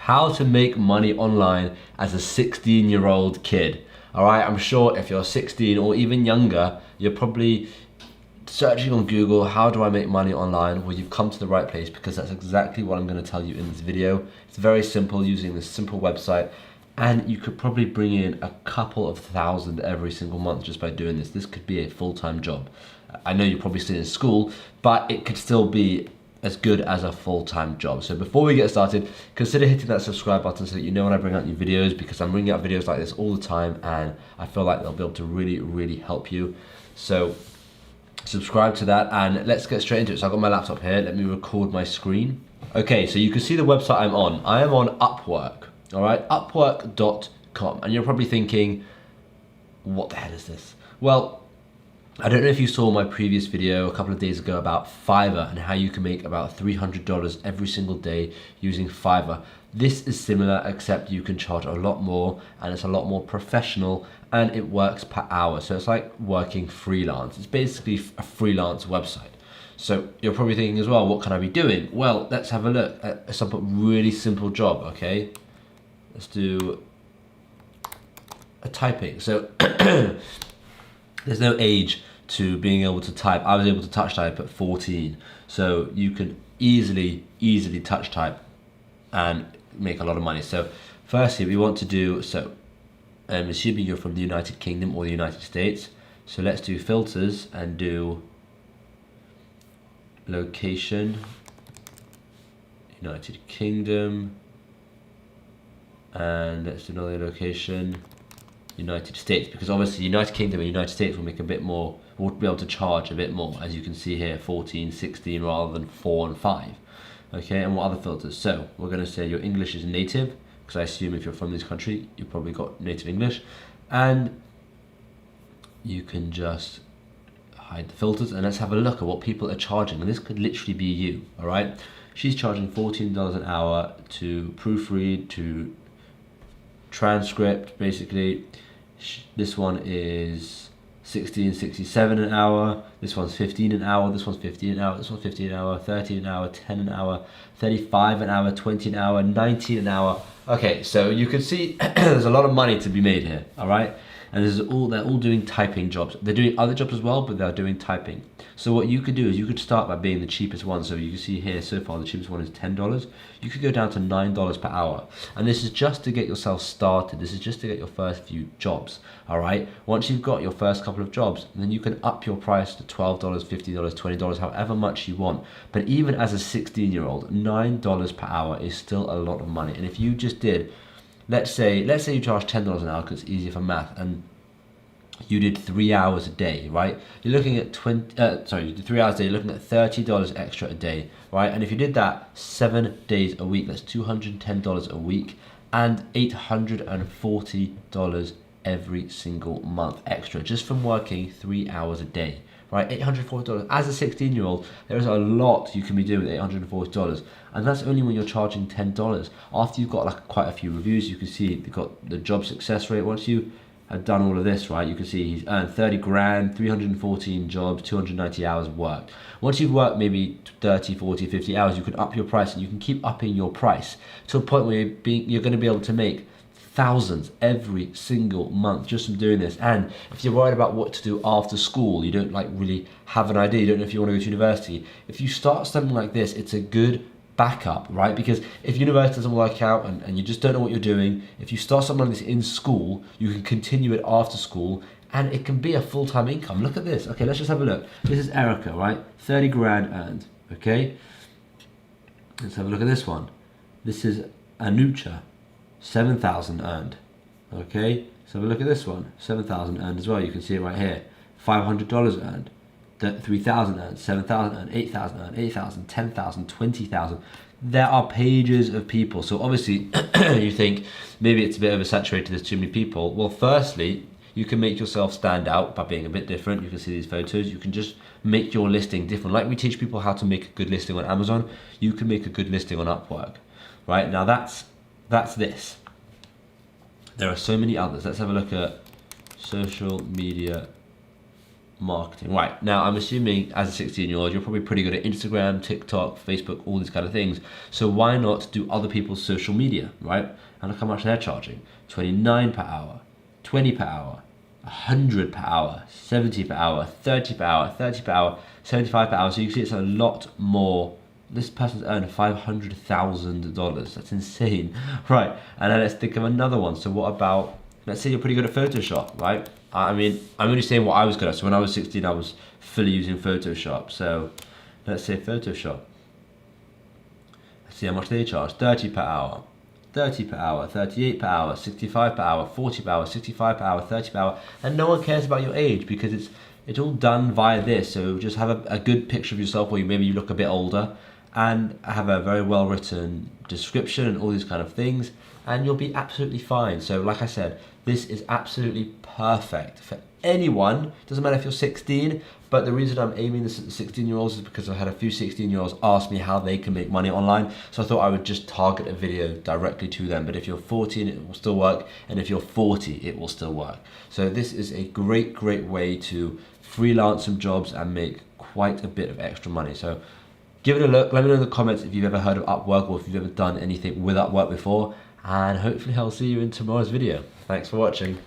how to make money online as a 16-year-old kid. All right, I'm sure if you're 16 or even younger, you're probably searching on Google, how do I make money online? Well, you've come to the right place, because that's exactly what I'm going to tell you in this video. It's very simple, using this simple website, and you could probably bring in a couple of thousand every single month just by doing this. This could be a full-time job. I know you're probably still in school, but it could still be as good as a full-time job. So before we get started, consider hitting that subscribe button so that you know when I bring out new videos, because I'm bringing out videos like this all the time, and I feel like they'll be able to really help you. So subscribe to that, and let's get straight into it. So I've got my laptop here, let me record my screen. Okay, so you can see the website I'm on. I am on Upwork, all right, upwork.com. And you're probably thinking, what the hell is this? Well, I don't know if you saw my previous video a couple of days ago about Fiverr and how you can make about $300 every single day using Fiverr. This is similar, except you can charge a lot more, and it's a lot more professional, and it works per hour. So it's like working freelance. It's basically a freelance website. So you're probably thinking as well, what can I be doing? Well, let's have a look at some really simple job, okay? Let's do a typing. So there's no age to being able to type. I was able to touch type at 14. So you can easily touch type and make a lot of money. So firstly, we want to do, so I'm assuming you're from the United Kingdom or the United States. So let's do filters and do location, United Kingdom, and let's do another location, United States, because obviously United Kingdom and United States will make a bit more, we'll be able to charge a bit more, as you can see here, 14, 16 rather than 4 and 5. Okay, and what other filters? So we're going to say your English is native, because I assume if you're from this country, you've probably got native English, and you can just hide the filters, and let's have a look at what people are charging, and this could literally be you, all right? She's charging $14 an hour to proofread, to transcript, basically. This one is $16.67 an hour, this one's $15 an hour, this one's $15 an hour, this one's $15 an hour, $13 an hour, $10 an hour, $35 an hour, $20 an hour, $19 an hour. Okay, so you can see there's a lot of money to be made here, all right? And they're all doing typing jobs. They're doing other jobs as well, but they're doing typing. So what you could do is you could start by being the cheapest one. So you can see here so far the cheapest one is $10. You could go down to $9 per hour. And this is just to get yourself started. This is just to get your first few jobs, all right? Once you've got your first couple of jobs, then you can up your price to $12, $50, $20, however much you want. But even as a 16-year-old, $9 per hour is still a lot of money. And if you just did, let's say you charge $10 an hour because it's easier for math, and you did 3 hours a day, right? You're looking at you did 3 hours a day, you're looking at $30 extra a day, right? And if you did that 7 days a week, that's $210 a week, and $840 every single month extra, just from working 3 hours a day, right? $840. As a 16-year-old, there is a lot you can be doing with $840, and that's only when you're charging $10. After you've got like quite a few reviews, you can see you've got the job success rate. Once you have done all of this, right, you can see he's earned 30 grand, 314 jobs, 290 hours worked. Once you've worked maybe 30, 40, 50 hours, you can up your price, and you can keep upping your price to a point where you're going to be able to make thousands every single month just from doing this. And if you're worried about what to do after school, you don't like really have an idea, you don't know if you want to go to university, if you start something like this, it's a good backup, right? Because if university doesn't work out and you just don't know what you're doing, if you start something like this in school, you can continue it after school, and it can be a full-time income. Look at this. Okay, let's just have a look. This is Erica, right? 30 grand earned, okay? Let's have a look at this one. This is Anucha, 7,000 earned, okay? Let's have a look at this one, 7,000 earned as well. You can see it right here. $500 earned, 3,000 earned, 7,000 earned, 8,000 earned, 8,000, 10,000, 20,000. There are pages of people. So obviously you think maybe it's a bit oversaturated, there's too many people. Well, firstly, you can make yourself stand out by being a bit different. You can see these photos. You can just make your listing different. Like we teach people how to make a good listing on Amazon, you can make a good listing on Upwork, right? Now that's this. There are so many others. Let's have a look at social media marketing. Right, now I'm assuming as a 16-year-old, you're probably pretty good at Instagram, TikTok, Facebook, all these kind of things. So why not do other people's social media, right? And look how much they're charging. 29 per hour, 20 per hour, 100 per hour, 70 per hour, 30 per hour, 30 per hour, 75 per hour. So you can see it's a lot more. This person's earned $500,000. That's insane. Right, and then let's think of another one. So what about, let's say you're pretty good at Photoshop, right? I mean, I'm only saying what I was good at. So when I was 16, I was fully using Photoshop. So let's say Photoshop. Let's see how much they charge. 30 per hour, 30 per hour, 38 per hour, 65 per hour, 40 per hour, 65 per hour, 30 per hour. And no one cares about your age because it's all done via this. So just have a good picture of yourself where maybe you look a bit older, and have a very well written description and all these kind of things, and you'll be absolutely fine. So like I said, this is absolutely perfect for anyone. Doesn't matter if you're 16, but the reason I'm aiming this at the 16-year-olds is because I've had a few 16-year-olds ask me how they can make money online. So I thought I would just target a video directly to them. But if you're 14, it will still work. And if you're 40, it will still work. So this is a great way to freelance some jobs and make quite a bit of extra money. So give it a look. Let me know in the comments if you've ever heard of Upwork or if you've ever done anything with Upwork before. And hopefully I'll see you in tomorrow's video. Thanks for watching.